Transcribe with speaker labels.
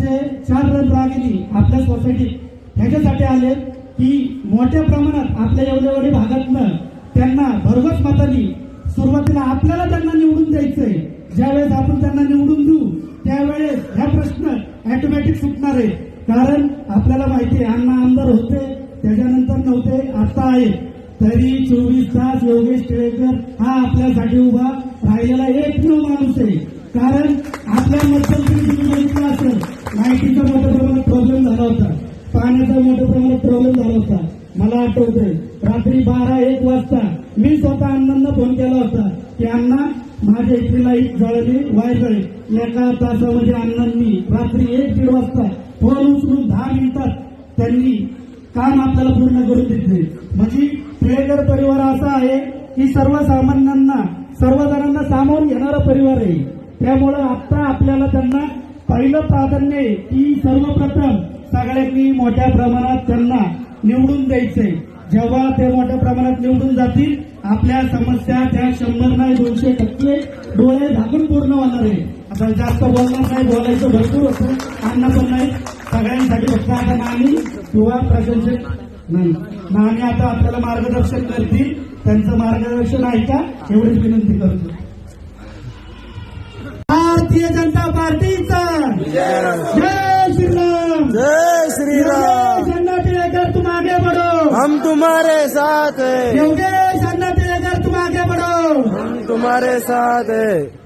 Speaker 1: नावाचे 4 रणरागिणी आपल्या सोसायटीत ह्याच्यासाठी आले की मोठ्या प्रमाणात आपल्या येवलेवाडी भागातनं त्यांना भरघोस मतांनी सुरुवातीला आपल्याला त्यांना निवडून द्यायचंय. ज्यावेळेस आपण त्यांना निवडून देऊ त्यावेळेस ह्या प्रश्न ऑटोमॅटिक सुटणार आहे. कारण आपल्याला माहिती आहे अण्णा आमदार होते, त्याच्यानंतर नव्हते, आता आहे. तरी 24 तास योगेश टिळेकर हा आपल्यासाठी उभा राहिलेला एकमेव माणूस आहे. कारण आपल्या मध्यंतरी तुम्ही बघितलं असेल, लाईटीचा मोठ्या प्रमाणात प्रॉब्लेम झाला होता, पाण्याचा मोठ्या प्रमाणात प्रॉब्लेम झाला होता. मला आठवतंय रात्री 12-1 वाजता मी स्वतः अण्णांना फोन केला होता की अण्णा माझ्या इथली लाईट जळली, वायर जळली. एका तासामध्ये अण्णांनी रात्री 1-1:30 वाजता फोन उचलून 10 मिनिटात त्यांनी काम आपल्याला पूर्ण करून दिले. म्हणजे टिळेकर परिवार असा आहे की सर्वसामान्यांना सर्वजणांना सामावून घेणारा परिवार आहे. त्यामुळे आता आपल्याला त्यांना पहिलं प्राधान्य आहे की सर्वप्रथम सगळ्यांनी मोठ्या प्रमाणात त्यांना निवडून द्यायचंय. जेव्हा ते मोठ्या प्रमाणात निवडून जातील आपल्या समस्या त्या 100 नाही 200% डोळे झाकून पूर्ण होणार आहे. आता जास्त बोलणार नाही, बोलायचं भरपूर होतं, अण्णा पण नाही. सगळ्यांसाठी फक्त आता नानी किंवा प्रशंसक नाही, नानी आता आपल्याला मार्गदर्शन करतील. त्यांचं मार्गदर्शन ऐका एवढीच विनंती करतो. भारतीय जनता पार्टीचा जय श्रीराम,
Speaker 2: जय श्री राम।
Speaker 1: अण्णा टिळेकर तुम आगे बढ़ो,
Speaker 2: हम तुम्हारे साथ हैं।
Speaker 1: योगेश अण्णा टिळेकर तुम आगे बढ़ो,
Speaker 2: हम तुम्हारे साथ हैं।